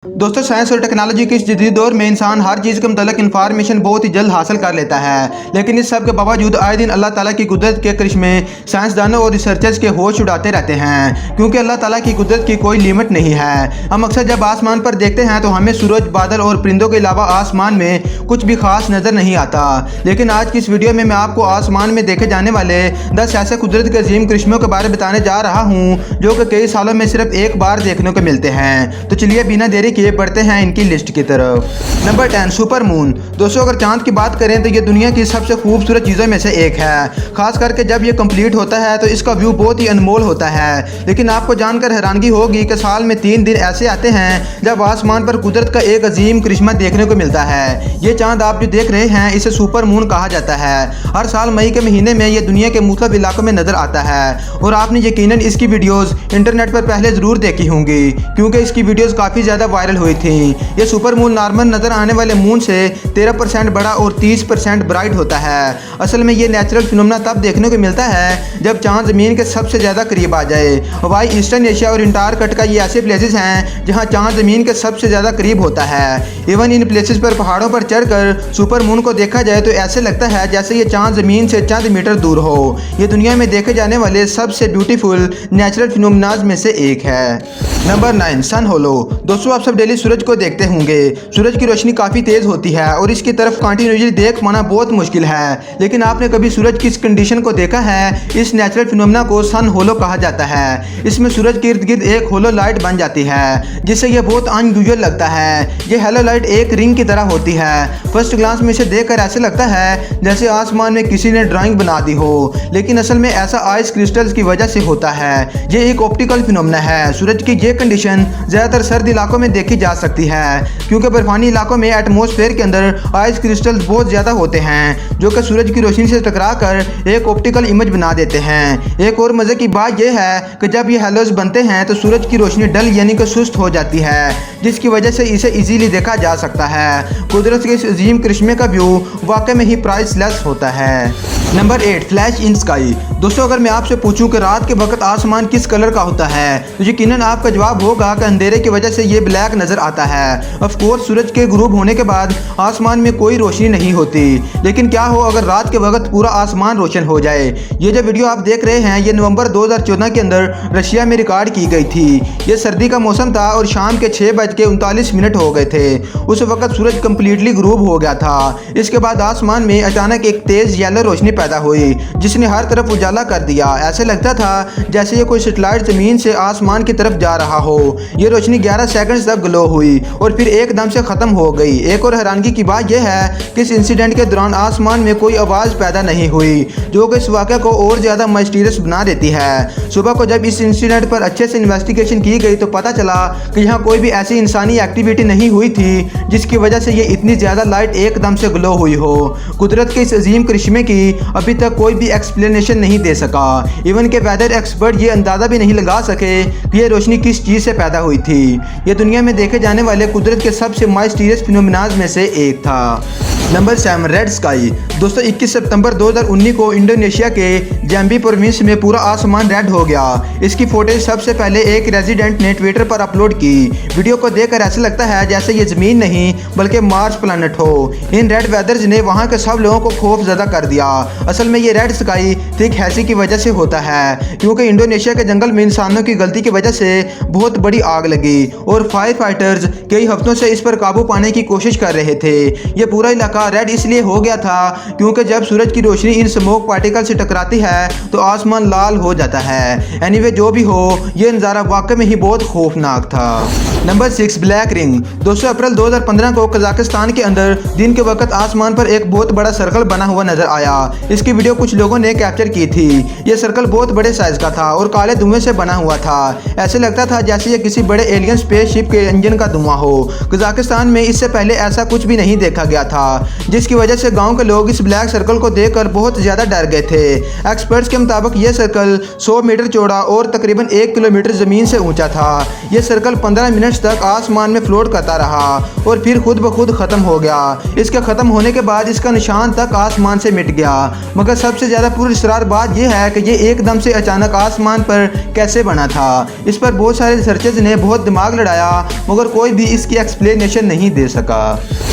दोस्तों, साइंस और टेक्नोलॉजी के इस जदीद दौर में इंसान हर चीज़ के मुतल्लिक इन्फॉर्मेशन बहुत ही जल्द हासिल कर लेता है। लेकिन इस सब के बावजूद आए दिन अल्लाह ताला की कुदरत के करिश्मे साइंसदानों और रिसर्चर्स के होश उड़ाते रहते हैं, क्योंकि अल्लाह ताला की कुदरत की कोई लिमिट नहीं है। हम अक्सर जब आसमान पर देखते हैं तो हमें सूरज, बादल और परिंदों के अलावा आसमान में कुछ भी खास नज़र नहीं आता। लेकिन आज की इस वीडियो में मैं आपको आसमान में देखे जाने वाले 10 ऐसे कुदरत के अजीम करिश्मों के बारे में बताने जा रहा हूँ जो कि कई सालों में सिर्फ एक बार देखने को मिलते हैं। तो चलिए बिना देरी किए बढ़ते हैं इनकी लिस्ट की तरफ। Number 10, super moon. दोस्तों, अगर चांद की बात करें तो ये दुनिया की सबसे खूबसूरत चीज़ों में से एक है। खास करके जब ये कंप्लीट होता है तो इसका व्यू बहुत ही अनमोल होता है। लेकिन आपको जानकर हैरानगी होगी कि साल में 3 दिन ऐसे आते हैं जब आसमान पर कुदरत का एक अजीम करिश्मा देखने को मिलता है। ये चांद आप जो देख रहे हैं इसे सुपर मून कहा जाता है। हर साल मई के महीने में ये दुनिया के मुख्तलिफ इलाकों में नजर आता है और आपने यकीनन इसकी वीडियोस इंटरनेट पर पहले जरूर देखी होंगी, क्योंकि इसकी वीडियोस काफ़ी ज़्यादा वायरल हुई थी। ये सुपर मून नॉर्मल नजर आने वाले मून से 13% बड़ा और 30% ब्राइट होता है। असल में ये नेचुरल फिनोमेना तब देखने को मिलता है जब चांद जमीन के सबसे ज़्यादा करीब आ जाए। हवाई, ईस्टर्न एशिया और अंटार्कटिका ये ऐसे प्लेसेस हैं जहाँ चांद जमीन के सबसे ज़्यादा करीब होता है। इवन इन प्लेसेस पर पहाड़ों पर चढ़कर सुपर मून को देखा जाए तो ऐसे लगता है जैसे ये चांद जमीन से चंद मीटर दूर हो। ये दुनिया में देखे जाने वाले सबसे ब्यूटीफुल नेचुरल फिनोमेनाज में से एक है। नंबर 9, सन होलो। दोस्तों, आप सब डेली सूरज को देखते होंगे। सूरज की रोशनी काफ़ी तेज़ होती है और इसकी तरफ कंटिन्यूसली देख पाना बहुत मुश्किल है। लेकिन आपने कभी सूरज की इस कंडीशन को देखा है? इस नेचुरल फिनोमेना को सन होलो कहा जाता है। इसमें सूरज के इर्द गिर्द एक होलो लाइट बन जाती है जिससे यह बहुत अनयूजुअल लगता है। यह हेलो लाइट एक रिंग की तरह होती है। फर्स्ट ग्लांस में इसे देखकर ऐसे लगता है जैसे आसमान में किसी ने ड्राइंग बना दी हो, लेकिन असल में ऐसा आइस क्रिस्टल्स की वजह से होता है। ये एक ऑप्टिकल फिनोमेना है। सूरज की ये कंडीशन ज़्यादातर सर्द इलाकों में देखी जा सकती है, क्योंकि बर्फानी इलाकों में एटमॉस्फेयर के अंदर आइस क्रिस्टल्स बहुत ज़्यादा होते हैं जो कि सूरज की रोशनी से टकराकर एक ऑप्टिकल इमेज बना देते हैं। एक और मज़े की बात यह है कि जब ये हेलोज बनते हैं तो सूरज की रोशनी डल यानी कि सुस्त हो जाती है, जिसकी वजह से इसे इजीली देखा जा सकता है। कुदरत के इस अजीम करिश्मे का व्यू वाकई में ही प्राइसलेस होता है। नंबर 8, फ्लैश इन स्काई। दोस्तों, अगर मैं आपसे पूछूं कि रात के वक्त आसमान किस कलर का होता है तो यकीनन आपका जवाब होगा कि अंधेरे की वजह से ये ब्लैक नज़र आता है। ऑफ कोर्स सूरज के गुरूब होने के बाद आसमान में कोई रोशनी नहीं होती, लेकिन क्या हो अगर रात के वक्त पूरा आसमान रोशन हो जाए। ये जो वीडियो आप देख रहे हैं ये नवंबर 2014 के अंदर रशिया में रिकॉर्ड की गई थी। ये सर्दी का मौसम था और शाम के 6:39 हो गए थे। उस वक्त सूरज कम्प्लीटली गुरूब हो गया था। इसके बाद आसमान में अचानक एक तेज़ येलो रोशनी पैदा हुई जिसने हर तरफ उजाला कर दिया। ऐसे लगता था जैसे ये कोई सैटेलाइट ज़मीन से आसमान की तरफ जा रहा हो। ये रोशनी 11 सेकंड्स तक ग्लो हुई और फिर एकदम से ख़त्म हो गई। एक और हैरानगी की बात यह है कि इस इंसिडेंट के दौरान आसमान में कोई आवाज़ पैदा नहीं हुई, जो कि इस वाक़े को और ज़्यादा मिस्टीरियस बना देती है। सुबह को जब इस इंसिडेंट पर अच्छे से इन्वेस्टिगेशन की गई तो पता चला कि यहाँ कोई भी ऐसी इंसानी एक्टिविटी नहीं हुई थी जिसकी वजह से ये इतनी ज़्यादा लाइट एकदम से ग्लो हुई हो। कुदरत के इस अजीम करिश्मे की अभी तक कोई भी एक्सप्लेनेशन नहीं दे सका। इवन के वेदर एक्सपर्ट ये अंदाज़ा भी नहीं लगा सके कि ये रोशनी किस चीज़ से पैदा हुई थी। ये दुनिया में देखे जाने वाले कुदरत के सबसे मिस्टीरियस फिनोमेनाज में से एक था। Number 7, red sky. दोस्तों, 21 सितंबर 2019 को इंडोनेशिया के जैम्बी प्रोविंस में पूरा आसमान रेड हो गया। इसकी फोटेज सबसे पहले एक रेजिडेंट ने ट्विटर पर अपलोड की। वीडियो को देखकर ऐसा लगता है जैसे ये ज़मीन नहीं बल्कि मार्स प्लैनेट हो। इन रेड वेदर्स ने वहाँ के सब लोगों को खौफ ज़्यादा कर दिया। असल में ये रेड स्काई थिक हैसी की वजह से होता है, क्योंकि इंडोनेशिया के जंगल में इंसानों की गलती की वजह से बहुत बड़ी आग लगी और फायर फाइटर्स कई हफ्तों से इस पर काबू पाने की कोशिश कर रहे थे। ये पूरा इलाका रेड इसलिए हो गया था क्योंकि जब सूरज की रोशनी इन स्मोक पार्टिकल से टकराती है तो आसमान लाल हो जाता है। एनीवे, जो भी हो ये नज़ारा वाकई में ही बहुत खौफनाक था। Number 6, black ring. दोस्तों, अप्रैल 2015 को कजाकिस्तान के अंदर दिन के वक्त आसमान पर एक बहुत बड़ा सर्कल बना हुआ नजर आया। इसकी वीडियो कुछ लोगों ने कैप्चर की थी। यह सर्कल बहुत बड़े साइज का था और काले धुएं से बना हुआ था। ऐसे लगता था जैसे ये किसी बड़े एलियन स्पेसशिप के इंजन का धुआं हो। कजाकिस्तान में इससे पहले ऐसा कुछ भी नहीं देखा गया था, जिसकी वजह से गांव के लोग इस ब्लैक सर्कल को देखकर बहुत ज़्यादा डर गए थे। एक्सपर्ट्स के मुताबिक यह सर्कल 100 मीटर चौड़ा और तकरीबन 1 किलोमीटर ज़मीन से ऊंचा था। ये सर्कल 15 मिनट्स तक आसमान में फ्लोट करता रहा और फिर खुद ब खुद ख़त्म हो गया। इसके ख़त्म होने के बाद इसका निशान तक आसमान से मिट गया। मगर सबसे ज़्यादा पुरअसरार बात यह है कि ये एकदम से अचानक आसमान पर कैसे बना था। इस पर बहुत सारे रिसर्चर्स ने बहुत दिमाग लड़ाया मगर कोई भी इसकी एक्सप्लेनेशन नहीं दे सका।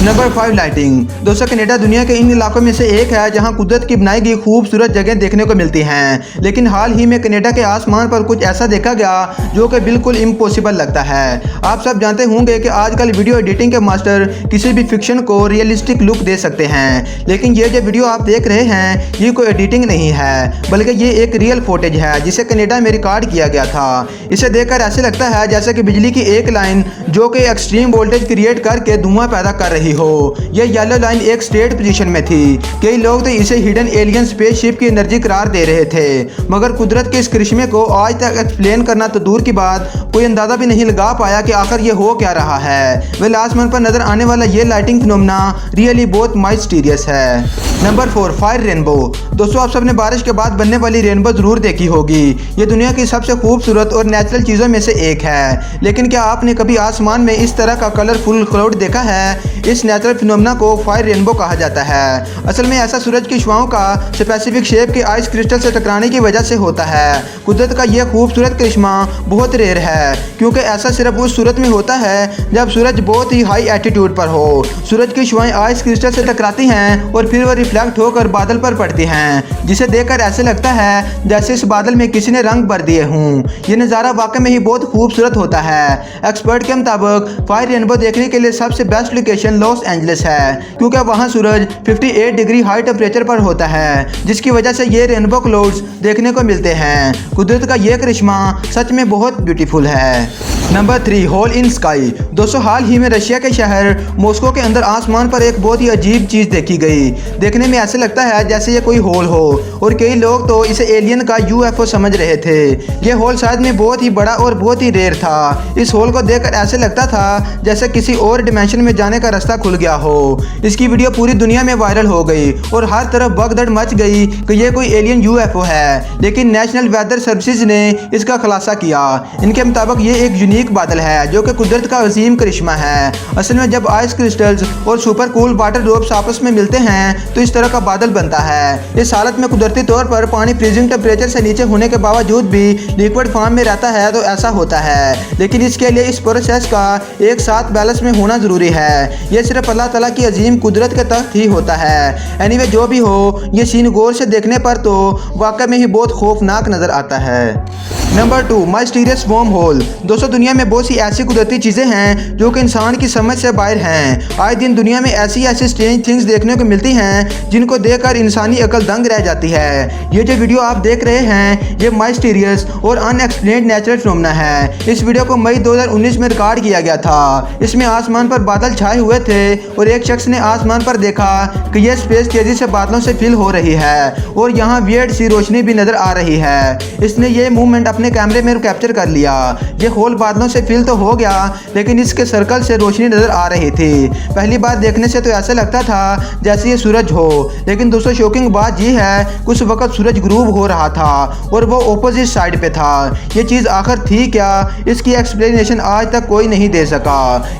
Number 5 lighting. दोस्तों कनाडा दुनिया के इन इलाकों में से एक है जहां कुदरत की बनाई गई खूबसूरत जगह देखने को मिलती हैं। लेकिन हाल ही में कनाडा के आसमान पर कुछ ऐसा देखा गया जो कि बिल्कुल इम्पॉसिबल लगता है। आप सब जानते होंगे कि आजकल वीडियो एडिटिंग के मास्टर किसी भी फिक्शन को रियलिस्टिक लुक दे सकते हैं, लेकिन ये जो वीडियो आप देख रहे हैं ये कोई एडिटिंग नहीं है बल्कि ये एक रियल फुटेज है जिसे कनाडा में रिकॉर्ड किया गया था। इसे देखकर ऐसे लगता है जैसे कि बिजली की एक लाइन जो कि एक्सट्रीम वोल्टेज क्रिएट करके धुआं पैदा कर रही हो। यह येलो लाइन एक स्ट्रेट पोजीशन में थी। कई लोग तो इसे हिडन एलियन स्पेसशिप की एनर्जी करार दे रहे थे, मगर कुदरत के इस करिश्मे को आज तक एक्सप्लेन करना तो दूर की बात, कोई अंदाजा भी नहीं लगा पाया कि आखिर ये हो क्या रहा है। वेल आसमान पर नजर आने वाला ये लाइटिंग फिनोमेना रियली बहुत माइस्टीरियस है। Number 4 fire rainbow. दोस्तों आप सबने बारिश के बाद बनने वाली रेनबो जरूर देखी होगी। ये दुनिया की सबसे खूबसूरत और नेचुरल चीज़ों में से एक है, लेकिन क्या आपने कभी आसमान में इस तरह का कलरफुल क्लाउड देखा है? इस नेचुरल फिनोमेना को फायर रेनबो कहा जाता है। असल में ऐसा सूरज की शुआओं का स्पेसिफिक शेप के आइस क्रिस्टल से टकराने की वजह से होता है। कुदरत का यह खूबसूरत करिश्मा बहुत रेयर है क्योंकि ऐसा सिर्फ उस सूरत में होता है जब सूरज बहुत ही हाई एटीट्यूड पर हो। सूरज की शुआएं आइस क्रिस्टल से टकराती हैं और फिर वह रिफ्लेक्ट होकर बादल पर पड़ती हैं, जिसे देखकर ऐसे लगता है जैसे इस बादल में किसी ने रंग भर दिए हों। ये नज़ारा वाकई में ही बहुत खूबसूरत होता है। एक्सपर्ट के मुताबिक फायर रेनबो देखने के लिए सबसे बेस्ट लोकेशन लॉस एंजलिस है क्योंकि वहाँ सूरज 58 डिग्री हाई टेम्परेचर पर होता है, जिसकी वजह से ये रेनबो क्लाउड्स देखने को मिलते हैं। कुदरत का ये करिश्मा सच में बहुत ब्यूटीफुल है। Number 3 hole in sky. दोस्तों हाल ही में रशिया के शहर मॉस्को के अंदर आसमान पर एक बहुत ही अजीब चीज़ देखी गई। देखने में ऐसे लगता है जैसे ये कोई होल हो और कई लोग तो इसे एलियन का UFO समझ रहे थे। ये होल शायद में बहुत ही बड़ा और बहुत ही रेयर था। इस होल को देखकर ऐसे लगता था जैसे किसी और डिमेंशन में जाने का रास्ता खुल गया हो। इसकी वीडियो पूरी दुनिया में वायरल हो गई और हर तरफ भगदड़ मच गई कि ये कोई एलियन UFO है, लेकिन नेशनल वेदर सर्विसेज ने इसका खुलासा किया। इनके मुताबिक ये एक यूनिक बादल है जो कि कुदरत का अजीम करिश्मा है। असल में जब आइस क्रिस्टल्स और सुपर कूल वाटर ड्रॉप्स आपस में मिलते हैं तो इस तरह का बादल बनता है। इस हालत में कुदरती तौर पर पानी फ्रीजिंग टेम्परेचर से नीचे होने के बावजूद भी लिक्विड फॉर्म में रहता है, तो ऐसा होता है। लेकिन इसके लिए इस प्रोसेस का एक साथ बैलेंस में होना ज़रूरी है। यह सिर्फ अल्लाह ताला की अजीम कुदरत के तहत ही होता है। एनीवे जो भी हो, ये सीन गौर से देखने पर तो वाकई में ही बहुत खौफनाक नज़र आता है। Number 2 mysterious wormhole. दोस्तों दुनिया में बहुत सी ऐसी कुदरती चीज़ें हैं जो कि इंसान की समझ से बाहर हैं। आए दिन दुनिया में ऐसी स्ट्रेंज थिंग्स देखने को मिलती हैं जिनको देखकर इंसानी अकल दंग रह जाती है। ये जो वीडियो आप देख रहे हैं ये माइस्टीरियस और अनएक्सप्लेन्ड नेचुरल फिनोमेना है। इस वीडियो को मई 2019 में रिकॉर्ड किया गया था। इसमें आसमान पर बादल छाए हुए थे और एक शख्स ने आसमान पर देखा कि यह स्पेस तेजी से बादलों से फिल हो रही है और यहाँ वियर्ड सी रोशनी भी नजर आ रही है। इसने ये मूवमेंट अपने कैमरे में कैप्चर कर लिया। ये होल बादलों से फिल तो हो गया लेकिन इसके सर्कल से रोशनी नजर आ रही थी। पहली बार देखने से तो ऐसा लगता था जैसे ये सूरज हो, लेकिन दोस्तों शॉकिंग बात यह है कुछ वक्त सूरज ग्रूव हो रहा था और वो ऑपोजिट साइड पे था। ये चीज़ आखिर थी क्या, इसकी एक्सप्लेनेशन आज तक कोई नहीं दे सका।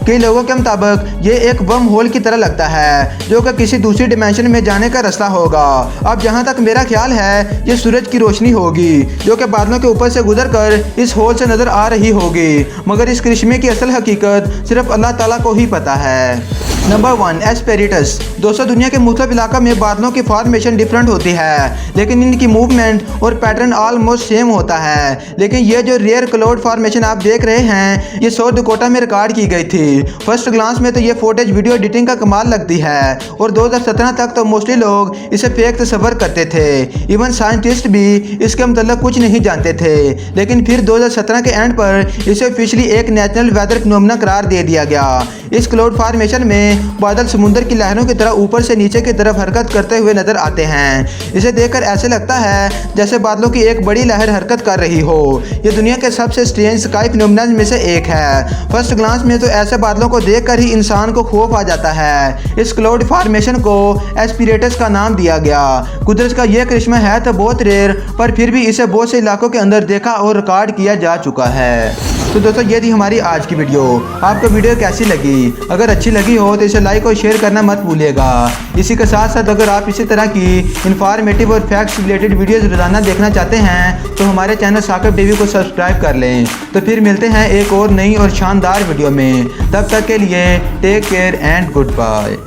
कई लोगों के मुताबिक ये एक वर्म होल की तरह लगता है जो कि किसी दूसरी डिमेंशन में जाने का रास्ता होगा। अब जहाँ तक मेरा ख्याल है ये सूरज की रोशनी होगी जो कि बादलों के ऊपर से गुजरकर इस होल से नजर आ रही होगी, मगर इस करिश्मे की असल हकीकत सिर्फ अल्लाह ताला को ही पता है। नंबर 1 एस्पेरिटस। दोस्तों दुनिया के मुख्तलिफ इलाकों में बादलों की फॉर्मेशन डिफरेंट होती है लेकिन इनकी मूवमेंट और पैटर्न ऑलमोस्ट सेम होता है। लेकिन ये जो रेयर क्लाउड फॉर्मेशन आप देख रहे हैं ये साउथ डकोटा में रिकॉर्ड की गई थी। फर्स्ट ग्लांस में तो ये फुटेज वीडियो एडिटिंग का कमाल लगती है और 2017 तक तो मोस्टली लोग इसे फेक तस्वर करते थे। इवन साइंटिस्ट भी इसके मतलब कुछ नहीं जानते थे, लेकिन फिर 2017 के एंड पर इसे ऑफिशियली एक नेचुरल वेदर फिनोमेना करार दे दिया गया। इस क्लाउड फॉर्मेशन में बादल समुद्र की लहरों की तरह ऊपर से नीचे की तरफ हरकत करते हुए नजर आते हैं। इसे देखकर ऐसे लगता है जैसे बादलों की एक बड़ी लहर हरकत कर रही हो। ये दुनिया के सबसे स्ट्रेंज स्काई फिनोमेना में से एक है। फर्स्ट ग्लांस में तो ऐसे बादलों को देखकर ही इंसान को खौफ आ जाता है। इस क्लाउड फॉर्मेशन को एस्पिरेटस का नाम दिया गया। कुदरत का यह करिश्मा है तो बहुत रेयर, पर फिर भी इसे बहुत से इलाकों के अंदर देखा और रिकॉर्ड किया जा चुका है। तो दोस्तों ये थी हमारी आज की वीडियो। आपको वीडियो कैसी लगी? अगर अच्छी लगी हो तो इसे लाइक और शेयर करना मत भूलिएगा। इसी के साथ साथ अगर आप इसी तरह की इन्फॉर्मेटिव और फैक्ट्स रिलेटेड वीडियोस रोजाना देखना चाहते हैं तो हमारे चैनल साकिब टीवी को सब्सक्राइब कर लें। तो फिर मिलते हैं एक और नई और शानदार वीडियो में। तब तक के लिए take care and good bye.